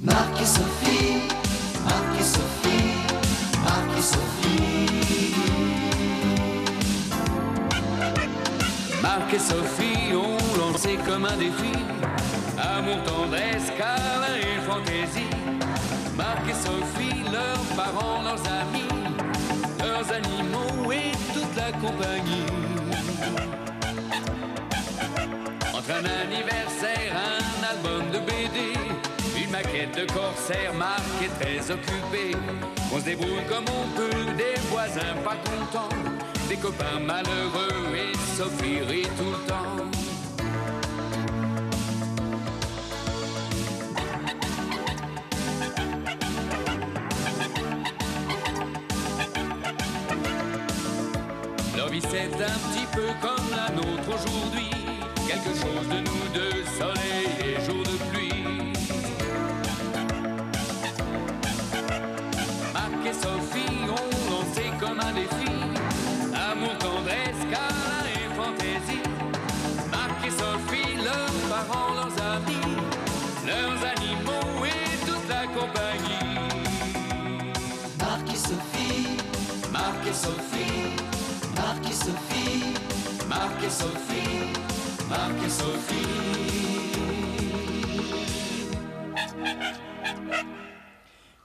Marc et Sophie, Marc et Sophie, Marc et Sophie. Marc et Sophie ont lancé comme un défi amour, tendresse, câlin et fantaisie. Marc et Sophie, leurs parents, leurs amis, leurs animaux et toute la compagnie. Entre un anniversaire, un album de BD, une maquette de corsaire, Marc est très occupé. On se débrouille comme on peut, des voisins pas contents, des copains malheureux et Sophie rit tout le temps. Leur vie c'est un petit peu comme la nôtre aujourd'hui, quelque chose de nous deux, soleil et jour de pluie. Marc et Sophie ont lancé comme un défi amour, tendresse, câlin et fantaisie. Marc et Sophie, leurs parents, leurs amis, leurs animaux et toute la compagnie. Marc et Sophie, Marc et Sophie, Marc et Sophie, Marc et Sophie, Marc et Sophie.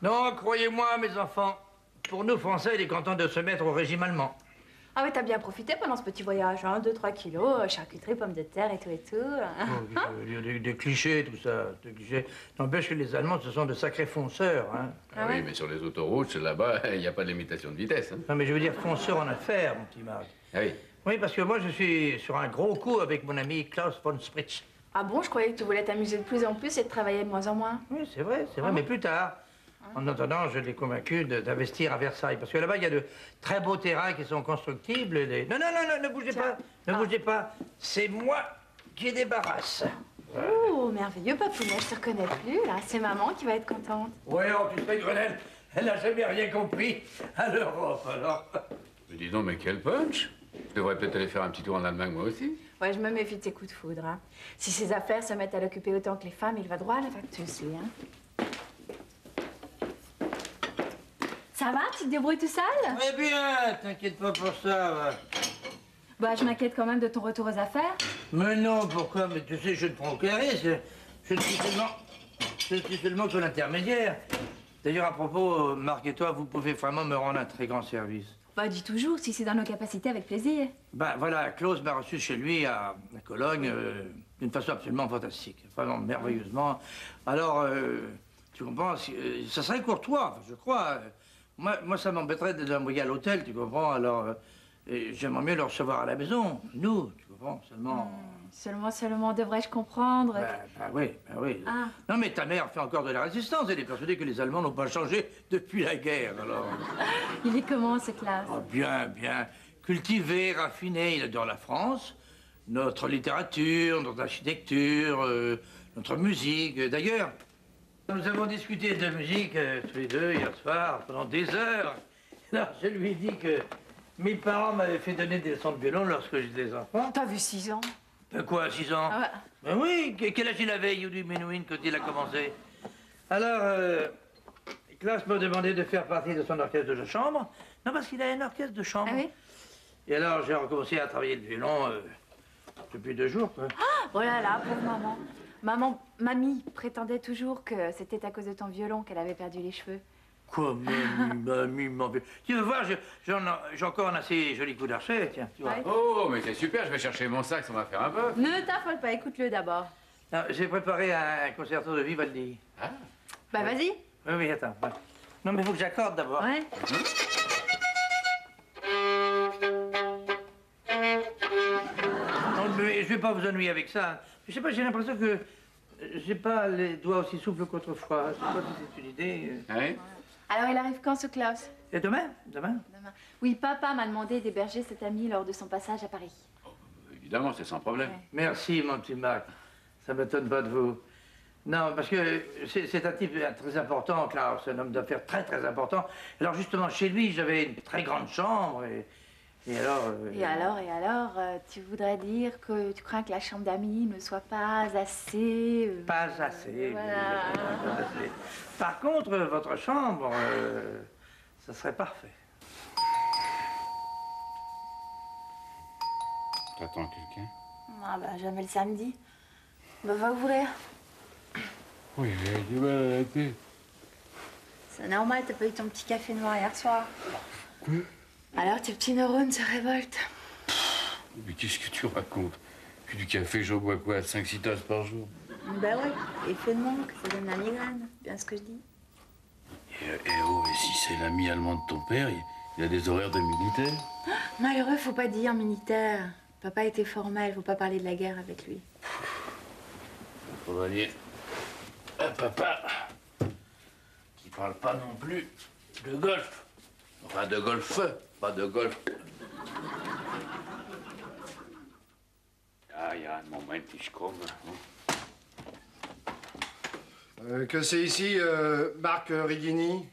Non, croyez-moi, mes enfants, pour nous, Français, il est content de se mettre au régime allemand. Ah oui, t'as bien profité pendant ce petit voyage, hein, 2-3 kilos, charcuterie, pommes de terre et tout et tout. Des clichés, tout ça, des clichés. N'empêche que les Allemands, ce sont de sacrés fonceurs, hein. Ah oui, mais sur les autoroutes, là-bas, il n'y a pas de limitation de vitesse. Hein. Non, mais je veux dire fonceurs en affaires, mon petit Marc. Ah oui. Oui, parce que moi, je suis sur un gros coup avec mon ami Klaus von Spritz. Ah bon, je croyais que tu voulais t'amuser de plus en plus et de travailler de moins en moins. Oui, c'est vrai, mais plus tard. En attendant, je l'ai convaincu d'investir à Versailles. Parce que là-bas, il y a de très beaux terrains qui sont constructibles. Non, ne bougez pas, ne bougez pas. C'est moi qui débarrasse. Oh, merveilleux, papounet, je te reconnais plus, là. C'est maman qui va être contente. Voyons, tu sais, Grenelle, elle n'a jamais rien compris à l'Europe, alors. Mais dis donc, mais quel punch! Je devrais peut-être aller faire un petit tour en Allemagne, moi aussi. Ouais, je me méfie de ses coups de foudre, hein. Si ses affaires se mettent à l'occuper autant que les femmes, il va droit à la factus, lui, hein. Ça va? Tu te débrouilles tout seul? Très bien, t'inquiète pas pour ça, va. Bah, je m'inquiète quand même de ton retour aux affaires. Mais non, pourquoi? Mais tu sais, je ne prends aucun risque. Je suis seulement ton intermédiaire. D'ailleurs, à propos, Marc et toi, vous pouvez vraiment me rendre un très grand service. Bah, dis toujours, si c'est dans nos capacités, avec plaisir. Ben voilà, Klaus m'a reçu chez lui à Cologne d'une façon absolument fantastique, vraiment merveilleusement. Alors, tu comprends, ça serait courtois, je crois. Moi, ça m'embêterait de l'envoyer à l'hôtel, tu comprends, alors j'aimerais mieux le recevoir à la maison, nous, tu comprends, seulement... Seulement, devrais-je comprendre? Ben oui. Ah. Non, mais ta mère fait encore de la résistance, elle est persuadée que les Allemands n'ont pas changé depuis la guerre, alors... Il est comment, ce classe? Oh, bien. Cultivé, raffiné, il adore la France, notre littérature, notre architecture, notre musique. D'ailleurs, nous avons discuté de musique tous les deux hier soir pendant des heures. Alors, je lui ai dit que mes parents m'avaient fait donner des leçons de violon lorsque j'étais enfant. T'as vu 6 ans? Quoi, 6 ans? Ah ouais. Ben oui, quel âge il avait, Yudi Menuhin, quand il a commencé? Alors, Klaus m'a demandé de faire partie de son orchestre de chambre. Non, parce qu'il a un orchestre de chambre. Ah oui? Et alors, j'ai recommencé à travailler le violon depuis 2 jours, quoi. Ah, oh là là, pauvre maman. Mamie prétendait toujours que c'était à cause de ton violon qu'elle avait perdu les cheveux. Quoi, mamie, tu veux voir, j'ai encore un assez joli coup d'archet, tiens, tu vois. Ouais. Oh, mais c'est super, je vais chercher mon sac, ça va faire un peu. Ne t'affole pas, écoute-le d'abord. J'ai préparé un concerto de Vivaldi. Ah. Bah, vas-y. Oui, attends. Non, mais il faut que j'accorde d'abord. Ouais. Non, mais je vais pas vous ennuyer avec ça. Je sais pas, j'ai l'impression que j'ai pas les doigts aussi souples qu'autrefois. Je sais pas si c'est une idée. Oui. Alors, il arrive quand, ce Klaus? Et demain? Demain. Oui, papa m'a demandé d'héberger cet ami lors de son passage à Paris. Oh, évidemment, c'est sans problème. Ouais. Merci, mon petit Marc. Ça m'étonne pas de vous. Non, parce que c'est un type très important, Klaus, un homme d'affaires très important. Alors justement, chez lui, j'avais une très grande chambre et Et alors tu voudrais dire que tu crains que la chambre d'amis ne soit pas assez... Pas assez. Voilà. Pas assez. Par contre, votre chambre, ça serait parfait. T'attends quelqu'un? Ah bah, jamais le samedi. Bah, va ouvrir. Oui, j'ai du mal à la tête. C'est normal, t'as pas eu ton petit café noir hier soir. Quoi? Alors tes petits neurones se révoltent. Mais qu'est-ce que tu racontes? Puis du café, j'en bois quoi? 5-6 tasses par jour? Bah ouais, effet de manque, ça donne la migraine. Bien ce que je dis. Et si c'est l'ami allemand de ton père, il a des horaires de militaire? Malheureux, faut pas dire militaire. Papa était formel, faut pas parler de la guerre avec lui. Faudrait dire à papa qui parle pas non plus de golf. Enfin, de golf, pas de golf. Ah, ja, einen Moment, ich komme. Que c'est ici, Marc Righini?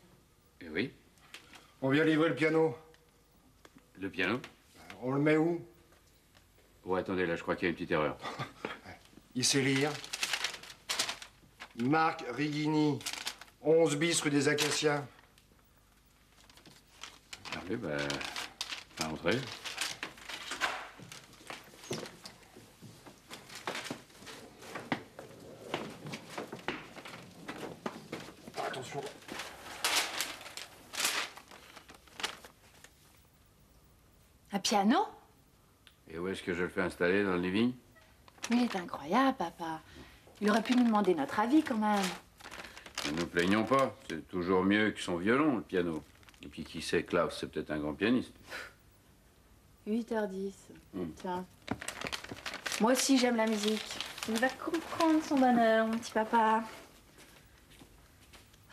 Eh oui, On vient livrer le piano. le piano. On le met où? Oh, attendez, là, je crois qu'il y a une petite erreur. Il sait lire. Marc Righini, 11 bis rue des Acacias. Allez, bah, entrez. Attention. Un piano? Et où est-ce que je le fais installer, dans le living? Il est incroyable, papa. Il aurait pu nous demander notre avis quand même. Ne nous plaignons pas. C'est toujours mieux que son violon, le piano. Et puis, qui sait, Klaus, c'est peut-être un grand pianiste. 8h10. Tiens. Moi aussi, j'aime la musique. Il va comprendre son bonheur, mon petit papa.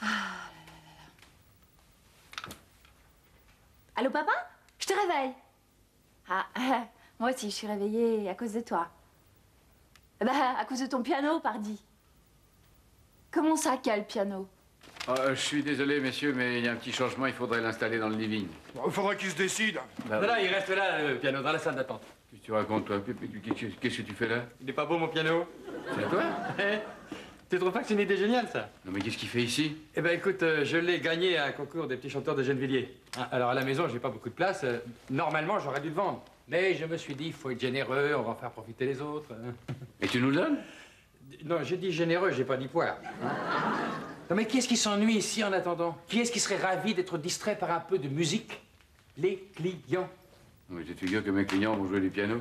Ah là là là là. Allô, papa? Je te réveille. Ah, moi aussi, je suis réveillée à cause de toi. Bah, à cause de ton piano, pardi. Comment ça, quel piano? Je suis désolé, messieurs, mais il y a un petit changement. Il faudrait l'installer dans le living. Il faudra qu'il se décide. Bah, Là, il reste là, le piano, dans la salle d'attente. Qu'est-ce que tu racontes, toi? Qu'est-ce que tu fais là? Il est pas beau, mon piano? C'est à toi? Tu trouves pas que c'est une idée géniale, ça? Non, mais qu'est-ce qu'il fait ici? Eh ben, écoute, je l'ai gagné à un concours des petits chanteurs de Gennevilliers. Hein, alors, à la maison, j'ai pas beaucoup de place. Normalement, j'aurais dû le vendre. Mais je me suis dit, il faut être généreux, on va en faire profiter les autres. Et tu nous le donnes? Non, j'ai dit généreux, j'ai pas dit poire. Hein. Non, mais qui est-ce qui s'ennuie ici en attendant? Qui est-ce qui serait ravi d'être distrait par un peu de musique? Les clients. Oui, tu te figures que mes clients vont jouer du piano?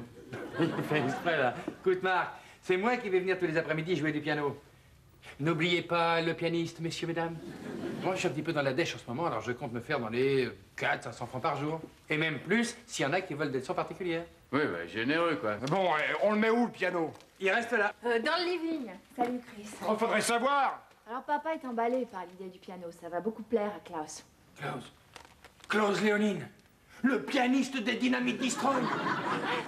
Il fait exprès, là. Écoute, Marc, c'est moi qui vais venir tous les après-midi jouer du piano. N'oubliez pas le pianiste, messieurs, mesdames. Moi, je suis un petit peu dans la dèche en ce moment, alors je compte me faire dans les 400-500 francs par jour. Et même plus, s'il y en a qui veulent des leçons particulières. Oui, bah, généreux, quoi. Bon, on le met où, le piano? Il reste là. Dans le living. Salut, Chris. Oh, faudrait savoir. Alors, papa est emballé par l'idée du piano. Ça va beaucoup plaire à Klaus. Klaus Léonine, le pianiste des Dynamite Destroy.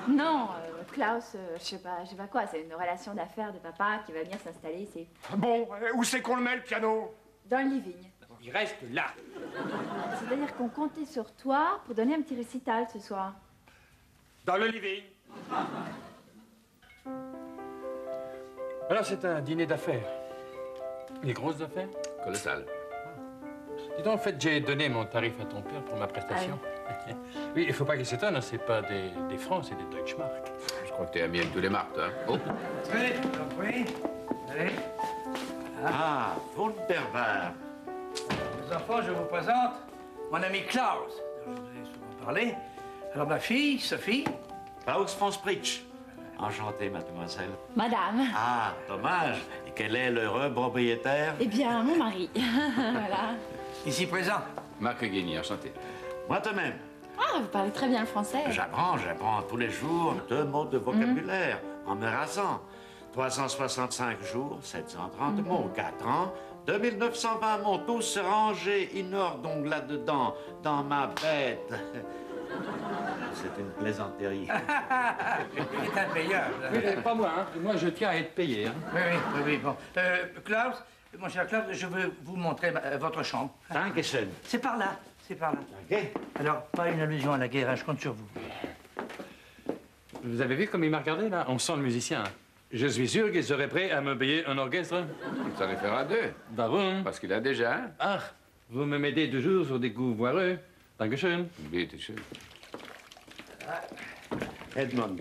Non, Klaus, je sais pas quoi. C'est une relation d'affaires de papa qui va venir s'installer ici. Bon, où c'est qu'on le met, le piano? Dans le living. Il reste là. C'est-à-dire qu'on comptait sur toi pour donner un petit récital ce soir. Dans le living. Alors, c'est un dîner d'affaires. Des grosses affaires? Colossal. Dis donc, en fait, j'ai donné mon tarif à ton père pour ma prestation. Oui, il faut pas qu'il s'étonne, hein, c'est pas des francs, c'est des Deutschmark. Je crois que t'es ami avec tous les marques, toi. Hein? Oh. Allez, oui. Allez. Ah, Wunderbar. Les enfants, je vous présente mon ami Klaus. Je vous ai souvent parlé. Alors, ma fille, Sophie. Klaus von Spritsch. Enchanté, mademoiselle. Madame. Ah, dommage. Et quel est l'heureux propriétaire? Eh bien, mon mari. Voilà. Ici présent. Marc Guény, enchanté. Moi de même. Ah, vous parlez très bien le français. J'apprends tous les jours 2 mots de vocabulaire en me rasant. 365 jours, 730 mots, 4 ans, 2920 mots, tous rangés in ordre, donc là-dedans, dans ma bête. C'est une plaisanterie. Il est impayable. Oui, pas moi, hein. Moi, je tiens à être payé, hein. Oui, bon. Klaus, mon cher Klaus, je veux vous montrer votre chambre. Dankeschön. C'est par là, c'est par là. Ok. Alors, pas une allusion à la guerre, hein, je compte sur vous. Vous avez vu comme il m'a regardé, là? On sent le musicien. Je suis sûr qu'il serait prêt à me payer un orchestre. Ça les fera deux. Warum? Parce qu'il a déjà un. Ah, vous me mettez toujours sur des goûts voireux. Dankeschön. Bitte schön. Edmond,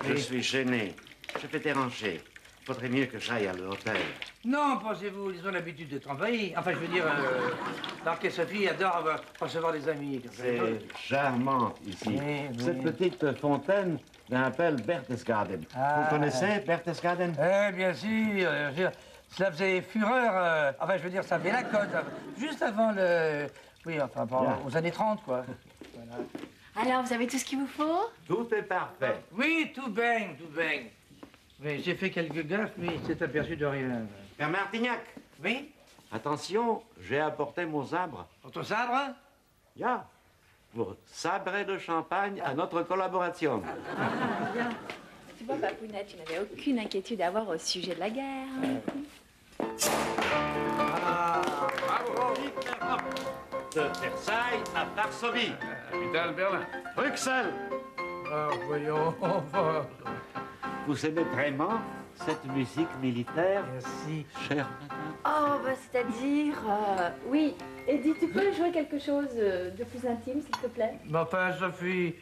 je suis gêné. Je vais déranger. Faudrait mieux que j'aille à l'hôtel. Non, pensez-vous, ils ont l'habitude d'être envahis. Enfin, je veux dire, l'orchestre Sophie adore recevoir des amis. C'est charmant ici. Cette petite fontaine l'appelle Berchtesgaden. Vous connaissez Berchtesgaden? Eh, bien sûr. Cela faisait fureur. Enfin, je veux dire, ça faisait la cote. Juste avant le... Oui, enfin, aux années 30, quoi. Voilà. Alors, vous avez tout ce qu'il vous faut? Tout est parfait. Oui, tout baigne, tout baigne. Oui, j'ai fait quelques gaffes, mais il s'est aperçu de rien. Père Martignac. Oui? Attention, j'ai apporté mon sabre. Votre sabre? Ya. Pour sabrer le champagne à notre collaboration. Tu vois, Papounette, tu n'avais aucune inquiétude à avoir au sujet de la guerre. De Versailles à Varsovie. Capitale Berlin. Bruxelles. Ah, voyons, enfin... Vous aimez vraiment cette musique militaire? Merci. Cher Oh, bah, c'est-à-dire... oui. Eddie, tu peux jouer quelque chose de plus intime, s'il te plaît? Mais enfin, Sophie...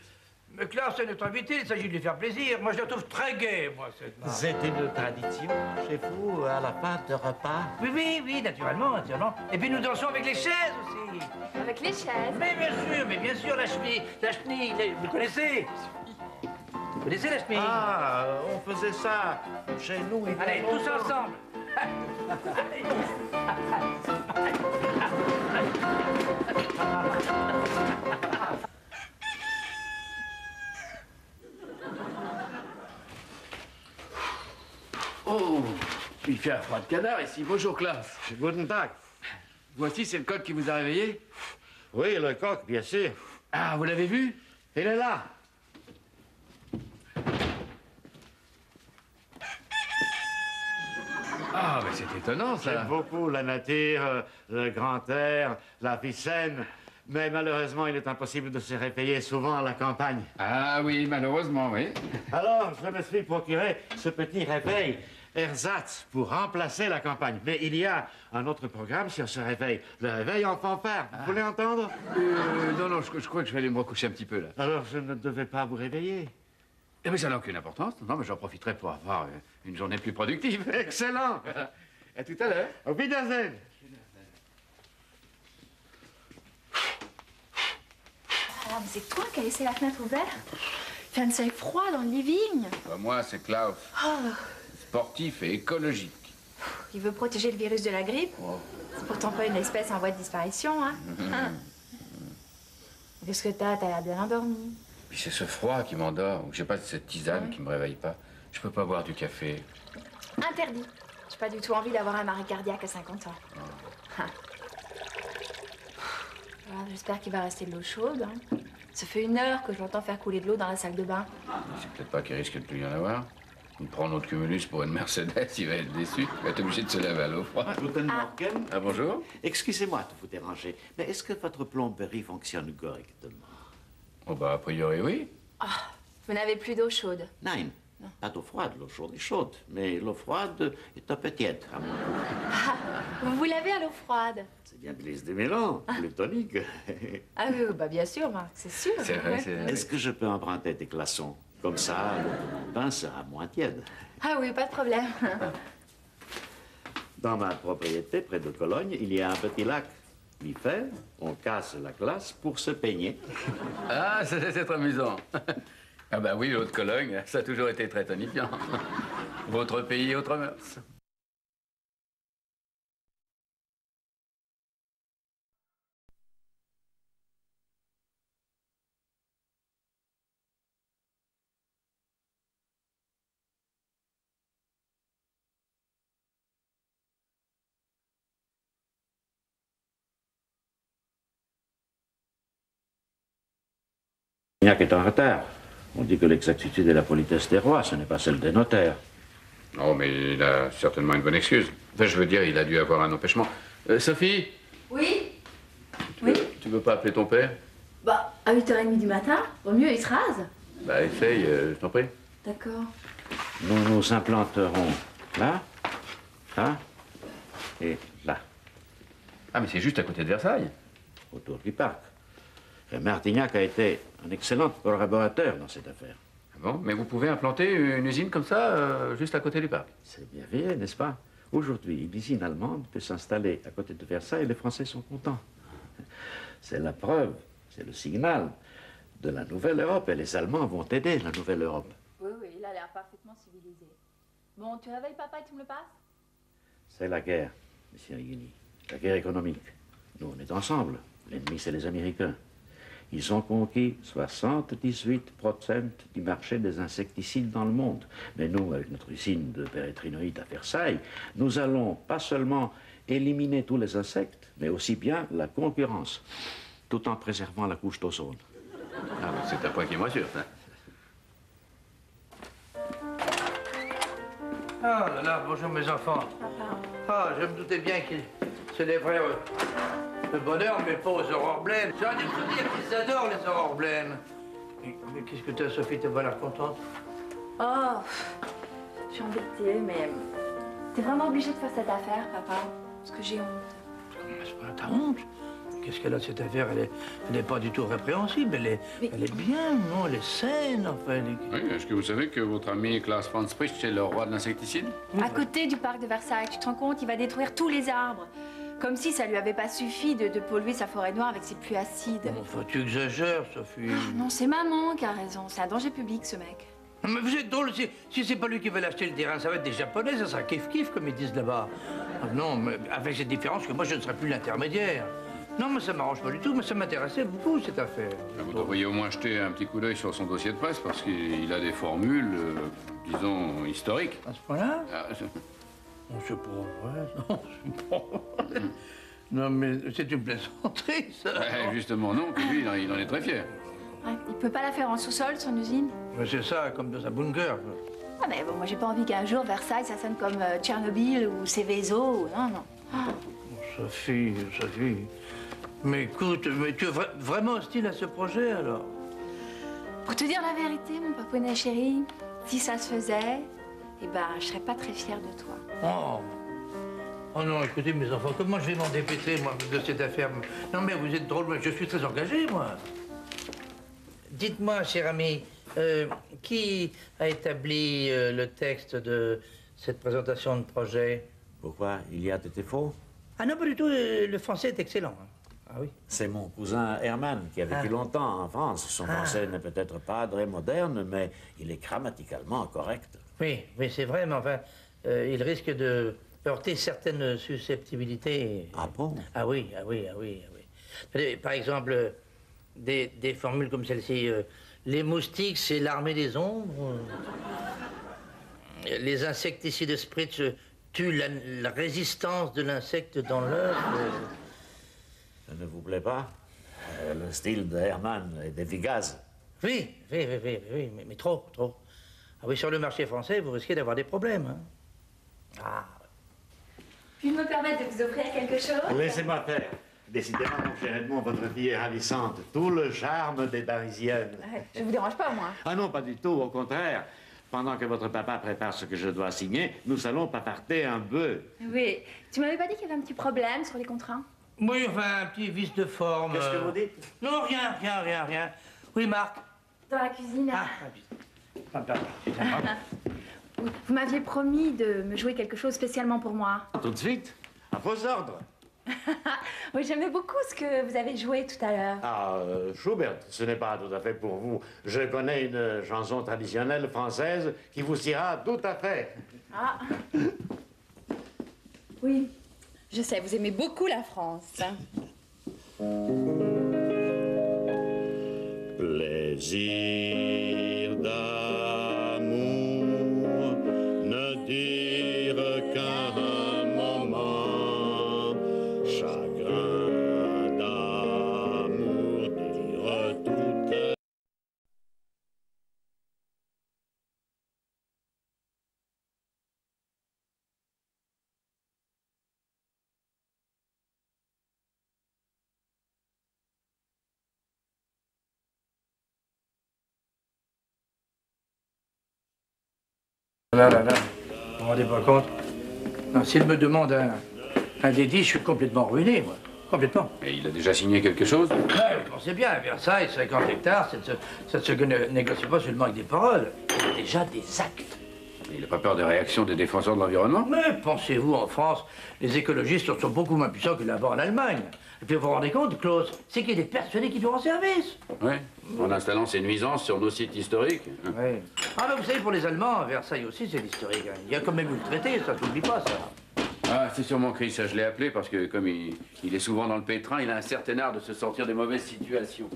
Mais Claire, c'est notre invité, il s'agit de lui faire plaisir. Moi, je la trouve très gaie, moi, cette marque. C'est une tradition chez vous, à la fin de repas? Oui, oui, oui, naturellement, naturellement. Et puis nous dansons avec les chaises aussi. Avec les chaises. Mais bien sûr, la chenille, vous connaissez? Vous connaissez la chenille? Ah, on faisait ça chez nous. Allez, tous ensemble. Oh, il fait un froid de canard ici. Bonjour, classe. Guten Tag. Voici, c'est le coq qui vous a réveillé? Oui, le coq, bien sûr. Ah, vous l'avez vu? Il est là. Ah, mais c'est étonnant, ça. J'aime beaucoup la nature, le grand air, la vie saine. Mais malheureusement, il est impossible de se réveiller souvent à la campagne. Ah oui, malheureusement, oui. Alors, je me suis procuré ce petit réveil ersatz pour remplacer la campagne. Mais il y a un autre programme sur ce réveil, le réveil en fanfare. Vous voulez entendre? Non, je crois que je vais aller me recoucher un petit peu, là. Alors, je ne devais pas vous réveiller. Eh mais ça n'a aucune importance. Non, mais j'en profiterai pour avoir une journée plus productive. Excellent. À tout à l'heure. Au Wiedersehen. Ah, mais c'est toi qui as laissé la fenêtre ouverte? Il fait un seuil froid dans le living. Bah, moi, c'est Klaus. Oh, Sportif et écologique. il veut protéger le virus de la grippe. C'est pourtant pas une espèce en voie de disparition, hein? Qu'est-ce que t'as? T'as l'air bien endormi. Puis c'est ce froid qui m'endort. J'ai pas cette tisane qui me réveille pas. Je peux pas boire du café. Interdit. J'ai pas du tout envie d'avoir un arrêt cardiaque à 50 ans. Ah. Voilà, j'espère qu'il va rester de l'eau chaude. Hein. Ça fait 1 heure que je l'entends faire couler de l'eau dans la salle de bain. C'est peut-être pas qu'il risque de plus y en avoir. Il prend notre cumulus pour une Mercedes, il va être déçu. Il va être obligé de se laver à l'eau froide. Guten Morgen. Ah, bonjour. Excusez-moi de vous déranger, mais est-ce que votre plomberie fonctionne correctement? Oh, bah, a priori, oui. Ah, vous n'avez plus d'eau chaude. Non, pas d'eau froide. L'eau chaude est chaude, mais l'eau froide est un peu tiède, à mon goût. Ah, vous l'avez à l'eau froide. C'est bien de l'huile de Milan, plus tonique. Ah oui, bah bien sûr, Marc, c'est sûr. C'est vrai, c'est vrai. Est-ce que je peux emprunter des glaçons? Comme ça, l'eau de mon bain sera moins tiède. Ah oui, pas de problème. Dans ma propriété, près de Cologne, il y a un petit lac. L'hiver, on casse la glace pour se peigner. Ah, c'est amusant. Ah bah oui, l'eau de Cologne, ça a toujours été très tonifiant. Votre pays, autre mœurs. Martignac est en retard. On dit que l'exactitude est la politesse des rois, ce n'est pas celle des notaires. Oh, mais il a certainement une bonne excuse. Enfin, je veux dire, il a dû avoir un empêchement. Sophie? Oui? Tu veux pas appeler ton père? Bah, à 8h30 du matin, au mieux, il se rase. Bah, essaye, je t'en prie. D'accord. Nous nous implanterons là, là et là, Ah, mais c'est juste à côté de Versailles. autour du parc. Et Martignac a été un excellent collaborateur dans cette affaire. Ah bon? Mais vous pouvez implanter une usine comme ça, juste à côté du parc? C'est bien fait, n'est-ce pas? Aujourd'hui, une usine allemande peut s'installer à côté de Versailles et les Français sont contents. C'est la preuve, c'est le signal de la nouvelle Europe et les Allemands vont aider la nouvelle Europe. Oui, oui, il a l'air parfaitement civilisé. Bon, tu réveilles papa et tu me le passes? C'est la guerre, monsieur Higuini. La guerre économique. Nous, on est ensemble. L'ennemi, c'est les Américains. Ils ont conquis 78% du marché des insecticides dans le monde. Mais nous, avec notre usine de pérétrinoïdes à Versailles, nous allons pas seulement éliminer tous les insectes, mais aussi bien la concurrence, tout en préservant la couche d'ozone. Ah, mais c'est un point qui me rassure, ça. Ah là là, bonjour mes enfants. Ah, je me doutais bien qu'ils célébraient le bonheur, mais pas aux aurores blêmes. J'aurais dû vous dire qu'ils adorent les aurores blêmes. Mais qu'est-ce que t'as, Sophie, t'es pas l'air contente? Oh, je suis embêtée, mais t'es vraiment obligé de faire cette affaire, papa, parce que j'ai honte. Comment c'est pas ta honte? Qu'est-ce qu'elle a, cette affaire? Elle est pas du tout répréhensible, elle est bien, non? Elle est saine, enfin. Oui, est-ce que vous savez que votre ami Klaus Franz Pricht est le roi de l'insecticide? À côté du parc de Versailles, tu te rends compte, il va détruire tous les arbres. Comme si ça lui avait pas suffi de polluer sa forêt noire avec ses pluies acides. Enfin, tu exagères, Sophie. Ah, non, c'est maman qui a raison. C'est un danger public, ce mec. Mais vous êtes drôle, si c'est pas lui qui veut l'acheter le terrain, ça va être des Japonais, ça sera kiff-kiff, comme ils disent là-bas. Ah, non, mais avec cette différence que moi, je ne serai plus l'intermédiaire. Non, mais ça m'arrange pas du tout, mais ça m'intéressait beaucoup, cette affaire. Vous devriez au moins jeter un petit coup d'œil sur son dossier de presse parce qu'il a des formules, disons, historiques. À ce point-là? Ah, Non, c'est pas vrai. Non, c'est pas vrai. Non, mais c'est une plaisanterie, ça. justement, non. Puis lui, il en est très fier. Ouais, il peut pas la faire en sous-sol, son usine? Mais c'est ça, comme dans un bunker. Ah, mais bon, moi, j'ai pas envie qu'un jour, Versailles, ça sonne comme Tchernobyl ou Céveso. Non, non. Ah. Sophie, Sophie. Mais écoute, mais tu es vraiment hostile à ce projet, alors? Pour te dire la vérité, mon papounet chéri, si ça se faisait, eh ben, je serais pas très fière de toi. Oh. Oh non, écoutez, mes enfants, comment je vais m'en dépêtrer, moi, de cette affaire? Non, mais vous êtes drôle, moi, je suis très engagé, moi. Dites-moi, cher ami, qui a établi le texte de cette présentation de projet? Pourquoi? Il y a des défauts? Ah non, pas du tout, le français est excellent. Ah oui? C'est mon cousin Herman qui a vécu longtemps en France. Son français n'est peut-être pas très moderne, mais il est grammaticalement correct. Oui, oui, c'est vrai, mais enfin, il risque de heurter certaines susceptibilités. Ah bon? Ah oui, ah oui, ah oui, ah oui. Par exemple, des formules comme celle-ci. Les moustiques, c'est l'armée des ombres. Les insecticides spritz tuent la résistance de l'insecte dans l'œuf. Ça ne vous plaît pas? Le style de Herman est efficace. Oui, mais trop, trop. Ah oui, sur le marché français, vous risquez d'avoir des problèmes. Hein. Ah. Puis-je me permettre de vous offrir quelque chose? Laissez-moi faire. Décidément, mon cher Edmond, votre fille est ravissante. Tout le charme des Parisiennes. Je vous dérange pas, moi. Ah non, pas du tout, au contraire. Pendant que votre papa prépare ce que je dois signer, nous allons paparter un bœuf. Oui. Tu m'avais pas dit qu'il y avait un petit problème sur les contrats? Oui, enfin, un petit vice de forme. Qu'est-ce que vous dites? Non, rien. Oui, Marc? Dans la cuisine. Ah, pardon. Oui, vous m'aviez promis de me jouer quelque chose spécialement pour moi. Tout de suite, à vos ordres. Oui, j'aimais beaucoup ce que vous avez joué tout à l'heure. Ah, Schubert, ce n'est pas tout à fait pour vous. Je connais une chanson traditionnelle française qui vous ira tout à fait. Ah. Oui, je sais, vous aimez beaucoup la France. Plaisir d'amour, ne dire qu'un moment, chagrin d'amour, dire tout. Là, vous vous rendez pas compte? Non, s'il me demande un dédit, je suis complètement ruiné, moi. Complètement. Et il a déjà signé quelque chose? Ouais, vous pensez bien, à Versailles, 50 hectares, ça ne se négocie pas seulement avec des paroles. Il y a déjà des actes. Il n'a pas peur des réactions des défenseurs de l'environnement? Mais pensez-vous, en France, les écologistes sont beaucoup moins puissants que là-bas en Allemagne. Et puis vous vous rendez compte, Klaus, c'est qu'il est persuadé qu'il doit en service. Oui, en installant ses nuisances sur nos sites historiques. Oui. Ah, mais vous savez, pour les Allemands, Versailles aussi, c'est l'historique. Hein. Il y a quand même eu le traité, ça s'oublie pas, ça. Ah, c'est sûrement Chris, ça je l'ai appelé parce que comme il est souvent dans le pétrin, il a un certain art de se sortir des mauvaises situations.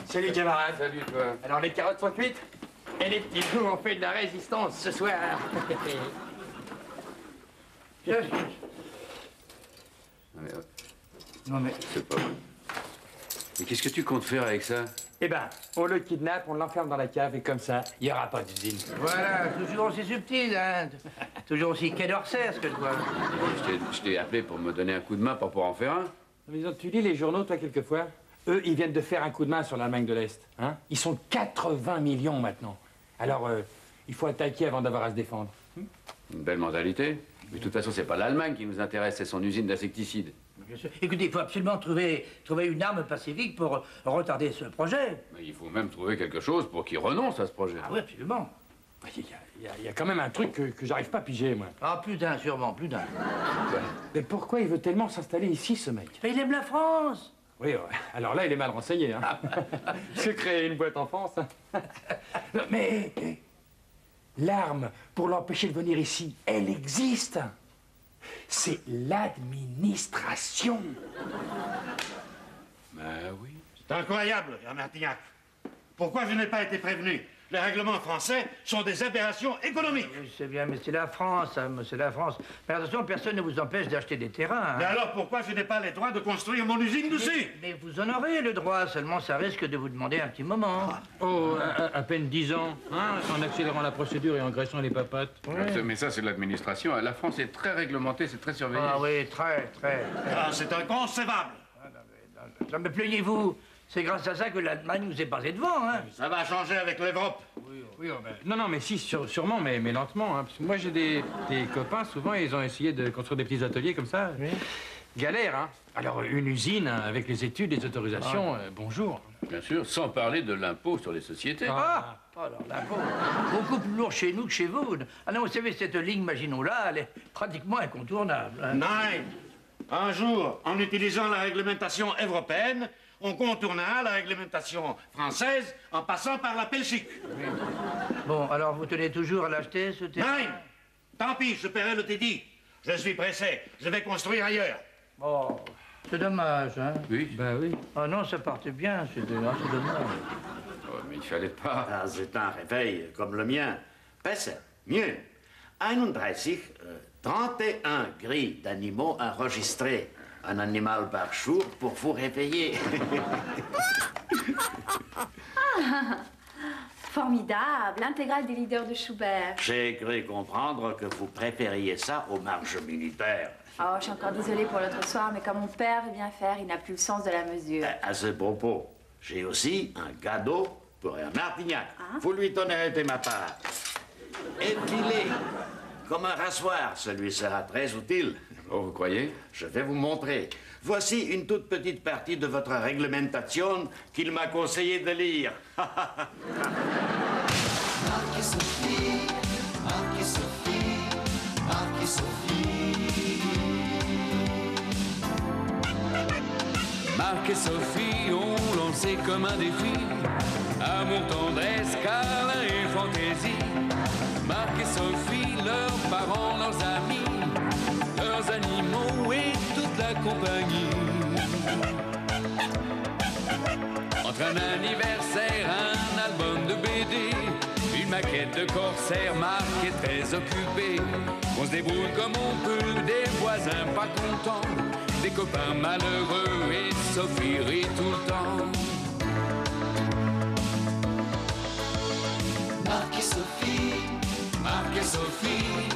Salut, camarade. Salut, toi. Alors, les carottes sont cuites? Et les petits loups ont fait de la résistance ce soir. Non, mais... C'est pas vrai. Mais qu'est-ce que tu comptes faire avec ça? Eh ben, on le kidnappe, on l'enferme dans la cave et comme ça, il n'y aura pas d'usine. Voilà, toujours aussi subtil, hein. Toujours aussi quai d'Orsay, ce que je vois. Je t'ai appelé pour me donner un coup de main, pas pour en faire un. Mais tu lis les journaux, toi, quelquefois? Eux, ils viennent de faire un coup de main sur l'Allemagne de l'Est. Hein? Ils sont 80 millions maintenant. Alors, il faut attaquer avant d'avoir à se défendre. Une belle mentalité. Mais de toute façon, c'est pas l'Allemagne qui nous intéresse, c'est son usine d'insecticides. Écoutez, il faut absolument trouver une arme pacifique pour retarder ce projet. Mais il faut même trouver quelque chose pour qu'il renonce à ce projet. Ah oui, absolument. Il y a quand même un truc que j'arrive pas à piger, moi. Ah, plus d'un, sûrement, plus d'un. Mais pourquoi il veut tellement s'installer ici, ce mec? Mais il aime la France. Oui, alors là, il est mal renseigné, hein. Se créer une boîte en France. Mais l'arme pour l'empêcher de venir ici, elle existe. C'est l'administration. Ben oui. C'est incroyable, Herr Martignac. Pourquoi je n'ai pas été prévenu? Les règlements français sont des aberrations économiques. Je sais bien, mais c'est la France, hein, c'est la France. Mais attention, personne ne vous empêche d'acheter des terrains. Hein. Mais alors pourquoi je n'ai pas les droits de construire mon usine dessus? Mais vous en aurez le droit, seulement ça risque de vous demander un petit moment. Oh, à peine 10 ans, hein, en accélérant la procédure et en graissant les papates. Ouais. Mais ça, c'est l'administration. La France est très réglementée, c'est très surveillé. Ah oui, très. Ah, c'est inconcevable. Non, mais plaignez-vous. C'est grâce à ça que l'Allemagne nous est passée devant, hein. Ça va changer avec l'Europe. Oui, non, mais si, sûrement, mais lentement. Hein, parce que moi, j'ai des copains, souvent, ils ont essayé de construire des petits ateliers comme ça. Oui. Galère, hein. Alors, une usine, hein, avec les études, les autorisations, bonjour. Bien sûr, sans parler de l'impôt sur les sociétés. Ah, alors l'impôt, beaucoup plus lourd chez nous que chez vous. Ah non, vous savez, cette ligne Maginot-là, elle est pratiquement incontournable. Hein. Nein. Un jour, en utilisant la réglementation européenne, on contournera la réglementation française en passant par la Belgique. Oui. Bon, alors vous tenez toujours à l'acheter, ce terrain? Nein. Tant pis, je paierai le dédit. Je suis pressé. Je vais construire ailleurs. Oh, c'est dommage, hein? Oui. Ben oui. Ah non, ça partait bien, c'est dommage. Oh, mais il fallait pas. Ah, c'est un réveil comme le mien. Besser, mieux. 31 grilles d'animaux enregistrés. Un animal par jour pour vous réveiller. Formidable, l'intégrale des leaders de Schubert. J'ai cru comprendre que vous préfériez ça aux marches militaires. Oh, je suis encore désolée pour l'autre soir, mais comme mon père veut bien faire, il n'a plus le sens de la mesure. À ce propos, j'ai aussi un cadeau pour un Martignac. Hein? Vous lui donnerez de ma part. Effilé, comme un rasoir, celui sera très utile. Oh, vous croyez? Je vais vous montrer. Voici une toute petite partie de votre réglementation qu'il m'a conseillé de lire. Marc et Sophie, Marc et Sophie, Marc et Sophie. Marc et Sophie ont lancé comme un défi amour, tendresse, câlin et fantaisie. Marc et Sophie, leurs parents, leurs amis, leurs animaux et toute la compagnie. Entre un anniversaire, un album de BD, une maquette de corsaire, Marc est très occupé. On se débrouille comme on peut, des voisins pas contents, des copains malheureux et Sophie rit tout le temps. Marc et Sophie, Marc et Sophie,